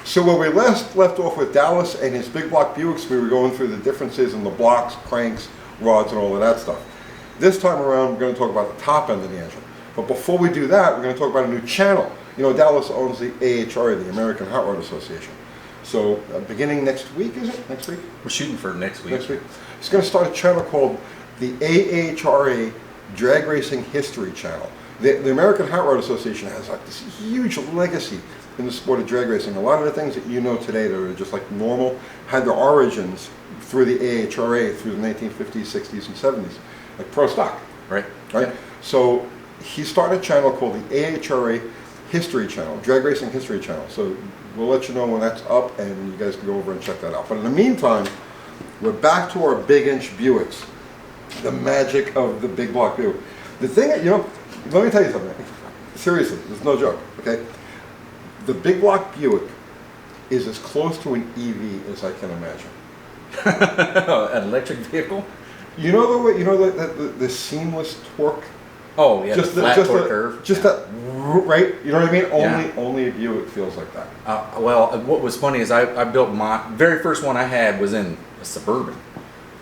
So where we left off with Dallas and his big block Buicks, we were going through the differences in the blocks, cranks, rods, and all of that stuff. This time around, we're going to talk about the top end of the engine. But before we do that, we're going to talk about a new channel. You know, Dallas owns the AHRA, the American Hot Rod Association. So beginning next week, is it? Next week? We're shooting for next week. Next week. It's going to start a channel called the AHRA Drag Racing History Channel. The American Hot Rod Association has like this huge legacy in the sport of drag racing. A lot of the things that you know today that are just like normal had their origins through the AHRA through the 1950s, 60s, and 70s, like pro stock. Right. Right? Yeah. So he started a channel called the AHRA History Channel, Drag Racing History Channel. So we'll let you know when that's up, and you guys can go over and check that out. But in the meantime, we're back to our big inch Buicks, the magic of the big block Buick. The thing, you know, let me tell you something. Seriously, there's no joke, okay? The big block Buick is as close to an EV as I can imagine. An electric vehicle? You know the way, you know the seamless torque. Oh yeah, just the flat torque curve. Just that, right? You know what I mean? Only a Buick feels like that. Well, what was funny is I built my very first one I had was in a Suburban,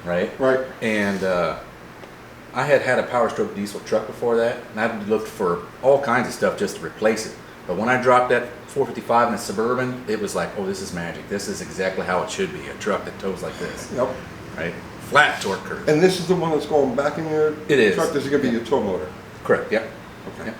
right? Right. And I had a Power Stroke diesel truck before that, and I looked for all kinds of stuff just to replace it. But when I dropped that 455 in a Suburban, it was like, oh, this is magic. This is exactly how it should be, a truck that tows like this. Yep. Right? Flat torque curve. And this is the one that's going back in your It is. truck? This is going to be your tow motor? Correct, yeah. Okay. Yeah.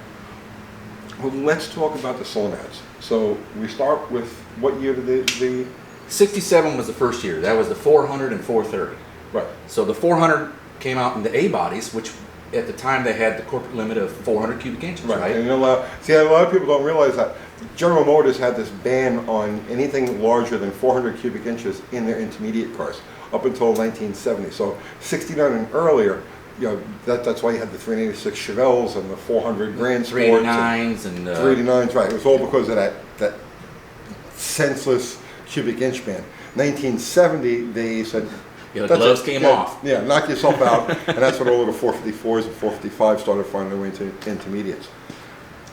Well, let's talk about the cylinder heads. So we start with what year did the 67 was the first year. That was the 400 and 430. right? So the 400 came out in the A bodies, which at the time they had the corporate limit of 400 cubic inches, right? And a lot of people don't realize that General Motors had this ban on anything larger than 400 cubic inches in their intermediate cars up until 1970. So 69 and earlier, you know, that's why you had the 386 Chevelles and the 400 Grand Sports, 389s and 389s, right? It was all because of that senseless cubic inch ban. 1970, they said, the gloves came off. Yeah, knock yourself out. And that's when all of the 454s and 455s started finding their way into intermediates.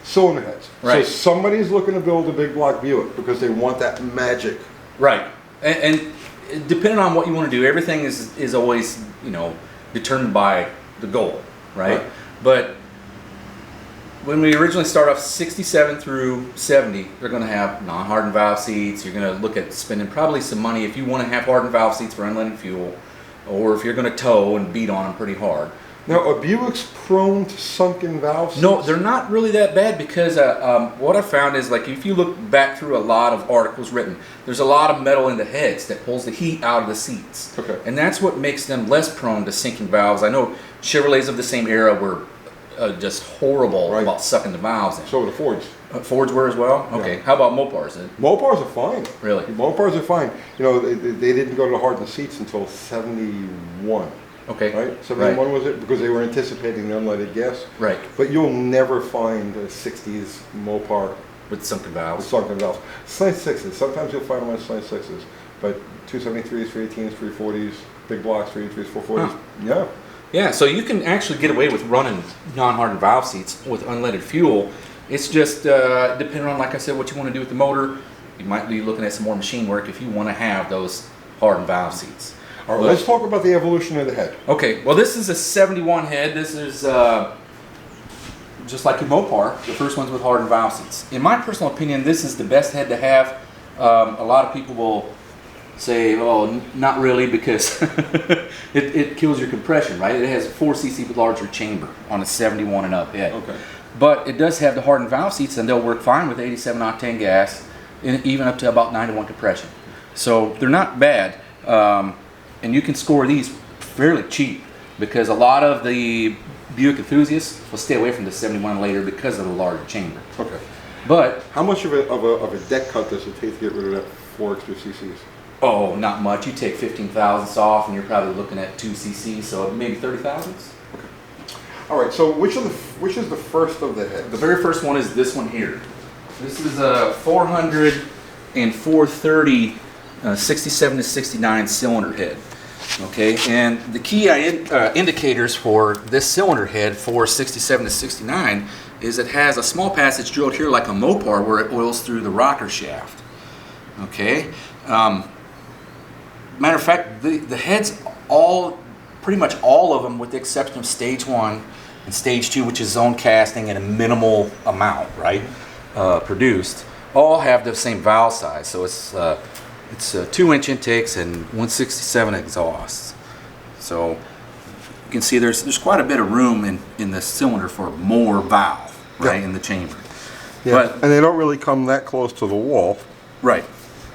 Cylinder heads. Right. So somebody's looking to build a big block Buick because they want that magic. Right. And depending on what you want to do, everything is always, you know, determined by the goal, right? But when we originally start off 67 through 70, they're going to have non-hardened valve seats. You're going to look at spending probably some money if you want to have hardened valve seats for unleaded fuel, or if you're going to tow and beat on them pretty hard. Now, are Buicks prone to sunken valve seats? No, they're not really that bad because what I found is, like, if you look back through a lot of articles written, there's a lot of metal in the heads that pulls the heat out of the seats. Okay. And that's what makes them less prone to sinking valves. I know Chevrolets of the same era were just horrible about sucking the valves in. So were the Fords. Fords were as well? Okay. Yeah. How about Mopars then? Mopars are fine. Really? Mopars are fine. You know, they didn't go to hardened seats until 71. Okay. Right? 71 was it? Because they were anticipating the unleaded gas. Right. But you'll never find a 60s Mopar With sunken valves. with sunken valves. Slant 6s. Sometimes you'll find them on slant 6s. But 273s, 318s, 340s, big blocks, 383s, 440s. Huh. Yeah. Yeah, so you can actually get away with running non-hardened valve seats with unleaded fuel. It's just depending on, like I said, what you want to do with the motor. You might be looking at some more machine work if you want to have those hardened valve seats. All right, let's talk about the evolution of the head. Okay, well, this is a 71 head. This is just like your Mopar, the first ones with hardened valve seats. In my personal opinion, this is the best head to have. A lot of people will say, oh, not really, because it kills your compression, right? It has a 4 cc larger chamber on a 71 and up head. Okay. But it does have the hardened valve seats, and they'll work fine with 87 octane gas, and even up to about 9 to 1 compression. So they're not bad, and you can score these fairly cheap, because a lot of the Buick enthusiasts will stay away from the 71 later because of the larger chamber. Okay. But how much of a deck cut does it take to get rid of that 4 extra cc's? oh, not much. You take 15 thousandths off, and you're probably looking at 2 cc, so maybe 30 thousandths. Okay. All right. So which is the first of the heads? The very first one is this one here. This is a 400 and 430 67 to 69 cylinder head. Okay, and the key indicators for this cylinder head for 67 to 69 is it has a small passage drilled here like a Mopar where it oils through the rocker shaft. Okay. Matter of fact, the heads, pretty much all of them, with the exception of stage 1 and stage 2, which is zone casting and a minimal amount, right, produced, all have the same valve size. So it's 2-inch intakes and 167 exhausts. So you can see there's quite a bit of room in the cylinder for more valve, right, in the chamber. Yeah. But, and they don't really come that close to the wall. Right.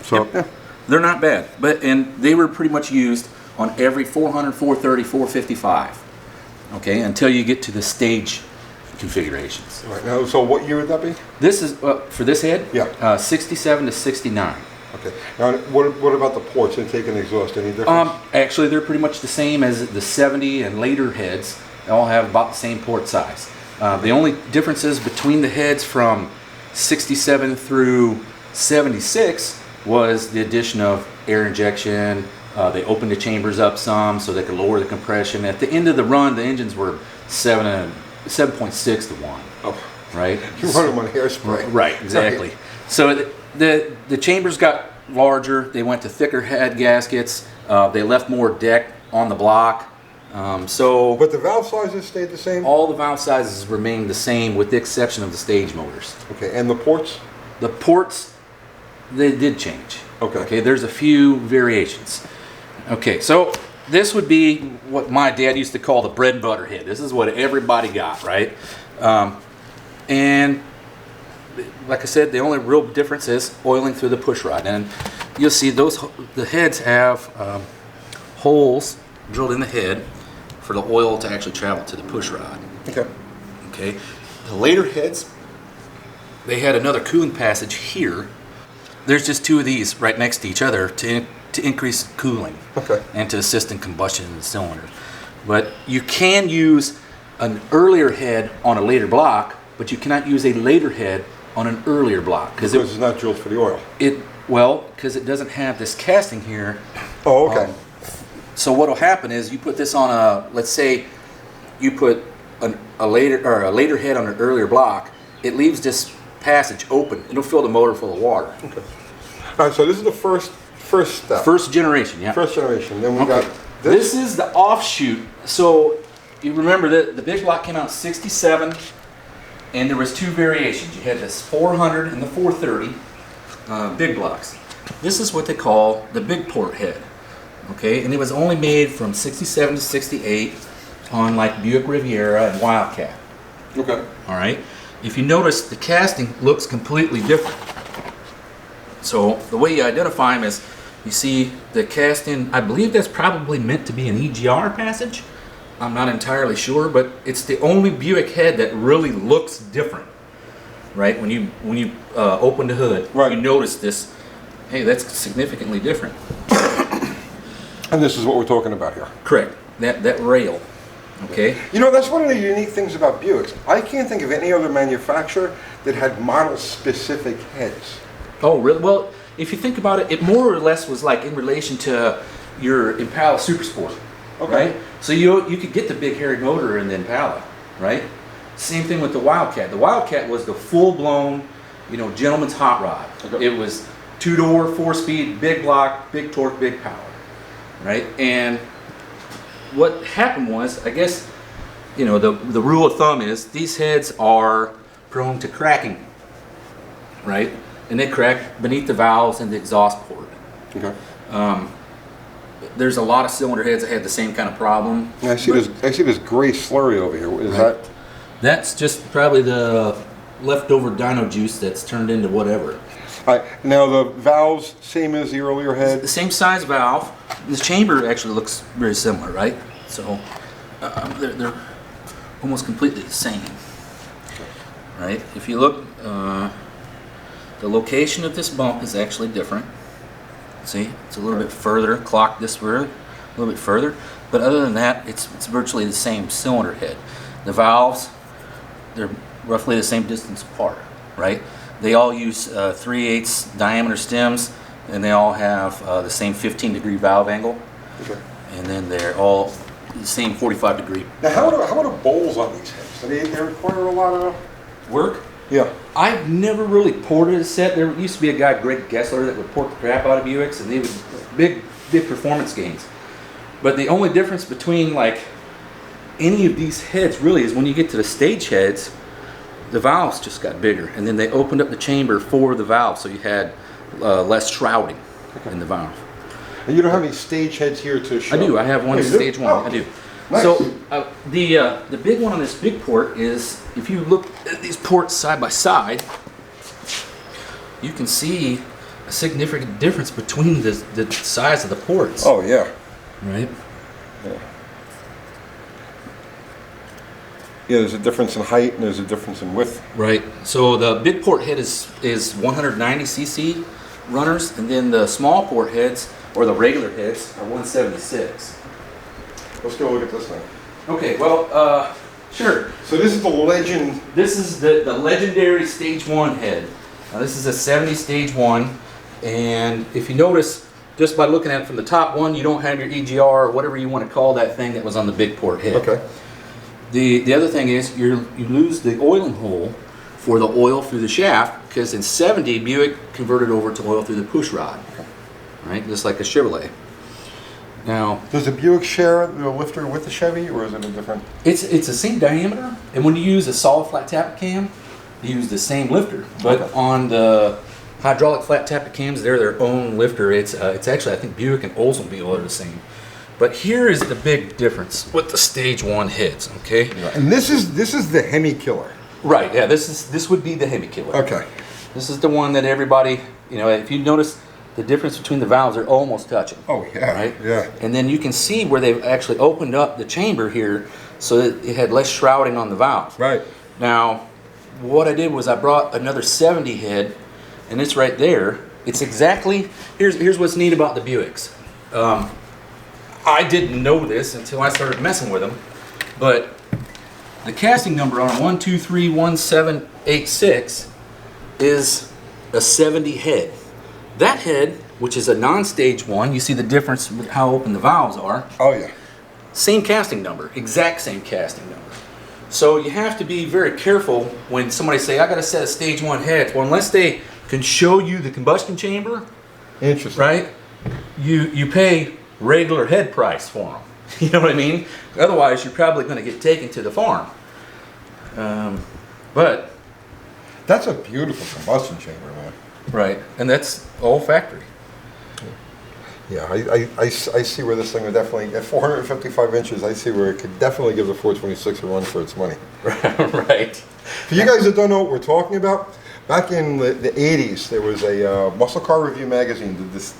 So Yep. They're not bad, and they were pretty much used on every 400, 430, 455. Okay, until you get to the stage configurations. Right now, so what year would that be? This is for this head. Yeah. 67 to 69. Okay. Now, what about the ports, intake and exhaust? Any difference? Actually, they're pretty much the same as the 70 and later heads. They all have about the same port size. The only differences between the heads from 67 through 76 was the addition of air injection. They opened the chambers up some so they could lower the compression. At the end of the run, the engines were 7.6 to 1. Oh, right? You run them on hairspray. Right, exactly. So the chambers got larger. They went to thicker head gaskets. They left more deck on the block. But the valve sizes stayed the same? All the valve sizes remained the same with the exception of the stage motors. Okay, and the ports? The ports, they did change. Okay. Okay, there's a few variations. Okay, so this would be what my dad used to call the bread and butter head. This is what everybody got, right? And like I said, the only real difference is oiling through the push rod. And you'll see the heads have holes drilled in the head for the oil to actually travel to the push rod. Okay. Okay. The later heads, they had another cooling passage here. There's just two of these right next to each other to increase cooling. Okay. And to assist in combustion in the cylinder. But you can use an earlier head on a later block, but you cannot use a later head on an earlier block because it's not drilled for the oil. Because it doesn't have this casting here. Oh, okay. So what will happen is you put this on let's say you put a later head on an earlier block. It leaves this passage open. It'll fill the motor full of water. Okay. All right. So this is the first step. First generation, yeah. First generation. Then we got this. This is the offshoot. So you remember that the big block came out in '67, and there was two variations. You had this 400 and the 430 big blocks. This is what they call the big port head. Okay, and it was only made from 67 to 68 on like Buick Riviera and Wildcat. Okay. All right. If you notice, the casting looks completely different. So the way you identify them is you see the casting. I believe that's probably meant to be an EGR passage. I'm not entirely sure, but it's the only Buick head that really looks different. Right? When you open the hood, right, you notice this. Hey, that's significantly different. And this is what we're talking about here. Correct. That rail. Okay. You know, that's one of the unique things about Buicks. I can't think of any other manufacturer that had model-specific heads. Oh, really? Well, if you think about it, it more or less was like in relation to your Impala Super Sport. Okay. Right? So you could get the big hairy motor in the Impala, right? Same thing with the Wildcat. The Wildcat was the full-blown, gentleman's hot rod. Okay. It was 2-door, 4-speed, big block, big torque, big power. Right? And what happened was, I guess, the rule of thumb is these heads are prone to cracking, right? And they crack beneath the valves and the exhaust port. Okay. There's a lot of cylinder heads that had the same kind of problem. Yeah, I see this gray slurry over here. Is right. That's just probably the leftover dyno juice that's turned into whatever. All right. Now the valves, same as the earlier head? The same size valve. The chamber actually looks very similar, right? So they're almost completely the same, right? If you look, the location of this bump is actually different. See, it's a little bit further, clocked this way, a little bit further. But other than that, it's virtually the same cylinder head. The valves, they're roughly the same distance apart, right? They all use 3/8 diameter stems, and they all have the same 15-degree valve angle. Okay. And then they're all the same 45-degree. Now, how are the bowls on these heads? Do they require a lot of work? Yeah. I've never really ported a set. There used to be a guy, Greg Gessler, that would port the crap out of Buicks, and he was big performance gains. But the only difference between like any of these heads really is when you get to the stage heads, the valves just got bigger, and then they opened up the chamber for the valve, so you had less shrouding in the valve. And you don't have any stage heads here to show? I do. I have one stage one. Oh, I do. nice. So the big one on this big port is, if you look at these ports side by side, you can see a significant difference between the size of the ports. Oh yeah. Right. Yeah. Yeah, there's a difference in height and there's a difference in width. Right. So the big port head is 190 cc runners, and then the small port heads, or the regular heads, are 176. Let's go look at this thing. Okay. Well, sure. So this is the legend. This is the legendary stage one head. Now this is a 70 stage one, and if you notice, just by looking at it from the top one, you don't have your EGR or whatever you want to call that thing that was on the big port head. Okay. The other thing is you lose the oiling hole for the oil through the shaft, because in 70 Buick converted over to oil through the push rod, right? Just like a Chevrolet. Now, does the Buick share the lifter with the Chevy, or is it a different? it's the same diameter, and when you use a solid flat tappet cam, you use the same lifter. But Okay. on the hydraulic flat tappet cams, they're their own lifter. It's actually, I think Buick and Oldsmobile are the same. But here is the big difference with the stage one heads. Okay. And this is the Hemi killer. Right. Yeah. This would be the Hemi killer. Okay. This is the one that everybody, if you notice the difference between the valves, they're almost touching. Oh yeah. Right. Yeah. And then you can see where they've actually opened up the chamber here, so that it had less shrouding on the valve. Right. Now, what I did was I brought another 70 head, and it's right there. It's exactly, here's what's neat about the Buicks. I didn't know this until I started messing with them, but the casting number on 1231786 is a 70 head. That head, which is a non-stage one, you see the difference with how open the valves are. Oh yeah. Same casting number, exact same casting number. So you have to be very careful when somebody say, I got a set of stage one heads. Well, unless they can show you the combustion chamber, Interesting. right? You pay regular head price for them. You know what I mean? Otherwise, you're probably going to get taken to the farm. But That's a beautiful combustion chamber, man. right, and that's all factory. Yeah, I see where this thing would definitely, at 455 inches, I see where it could definitely give the 426 a run for its money. Right. For you guys that don't know what we're talking about, back in the 80s, there was a Muscle Car Review magazine did this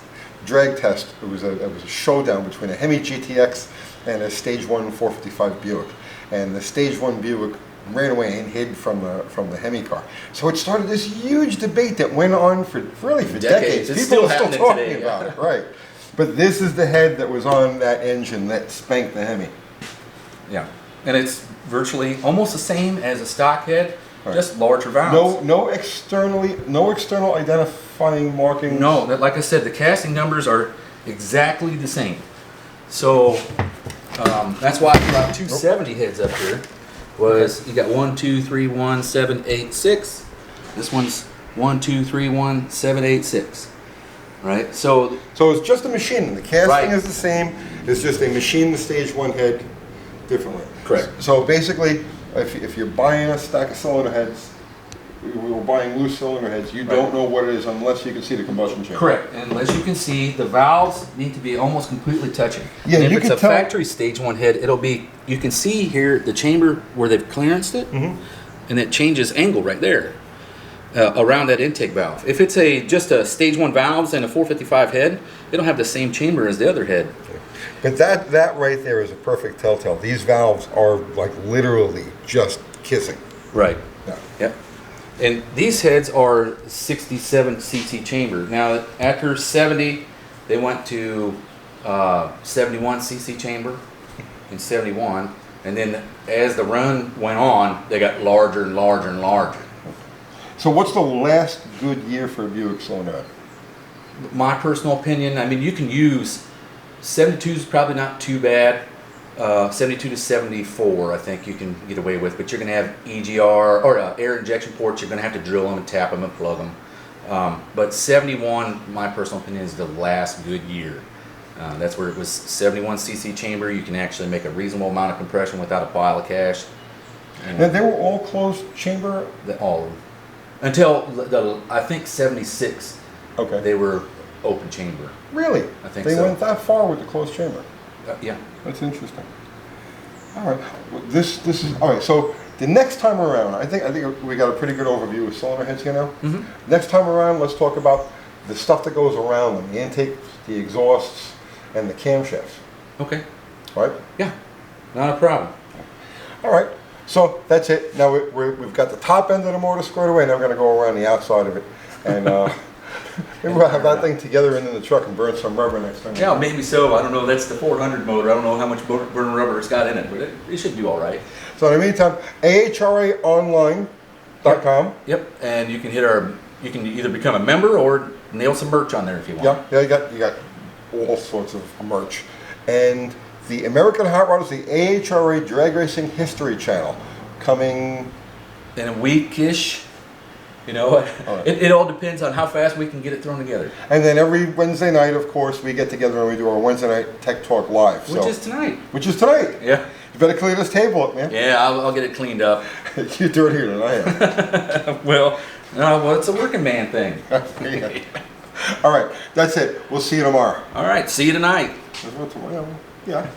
drag test. It was a showdown between a Hemi GTX and a Stage 1 455 Buick. And the Stage 1 Buick ran away and hid from the Hemi car. So it started this huge debate that went on for decades. It's People still are still happening talking today, about it, right? But this is the head that was on that engine that spanked the Hemi. Yeah, and it's virtually almost the same as a stock head, Right. just larger valves. No external identifying markings. No, like I said, the casting numbers are exactly the same. So that's why I brought 270 heads up here. Was you got 1, 2, 3, 1, 7, 8, 6. This one's 1, 2, 3, 1, 7, 8, 6. Right. So it's just a machine. The casting Right. is the same. It's just they machine the Stage 1 head differently. Correct. So basically, if you're buying a stack of cylinder heads, we were buying loose cylinder heads, you don't know what it is unless you can see the combustion chamber. correct. And unless you can see, the valves need to be almost completely touching. Yeah, and if you it's can a tell- factory stage one head, it'll be, you can see here the chamber where they've clearanced it, and it changes angle right there around that intake valve. If it's just a stage one valves and a 455 head, they don't have the same chamber as the other head. But that right there is a perfect telltale. These valves are like literally just kissing. Right. Yeah. Yep. And these heads are 67 cc chamber. Now after 70, they went to 71 cc chamber in 71, and then as the run went on, they got larger and larger and larger. So what's the last good year for a Buick cylinder head? My personal opinion, I mean, you can use 72 is probably not too bad. 72 to 74, I think you can get away with, but you're going to have EGR or air injection ports. You're going to have to drill them and tap them and plug them. But 71, my personal opinion, is the last good year. That's where it was 71 cc chamber. You can actually make a reasonable amount of compression without a pile of cash. Now, they were all closed chamber? All of them. Until I think 76, Okay. they were open chamber. Really? I think they so. went that far with the closed chamber. Yeah. That's interesting. All right. Well, this is all right. So the next time around, I think we got a pretty good overview of cylinder heads here now. Mm-hmm. Next time around, let's talk about the stuff that goes around them: the intake, the exhausts, and the camshafts. Okay. Right? Yeah. Not a problem. All right. So that's it. Now we've got the top end of the motor squared away. Now we're going to go around the outside of it, and maybe we'll have that thing together and in the truck and burn some rubber next time. Yeah, maybe so. I don't know. That's the 400 motor. I don't know how much burn rubber it's got in it, but it should do all right. So in the meantime, ahraonline.com. Yep. And you can you can either become a member or nail some merch on there if you want. Yeah, you got all sorts of merch. And the American Hot Rodders, the AHRA Drag Racing History Channel, coming In a week-ish. You know, right. it all depends on how fast we can get it thrown together. And then every Wednesday night, of course, we get together and we do our Wednesday night Tech Talk Live. Which is tonight. Which is tonight. Yeah. You better clean this table up, man. Yeah, I'll get it cleaned up. You're dirtier than I am. well, it's a working man thing. Yeah. All right, that's it. We'll see you tomorrow. All right, see you tonight. Yeah.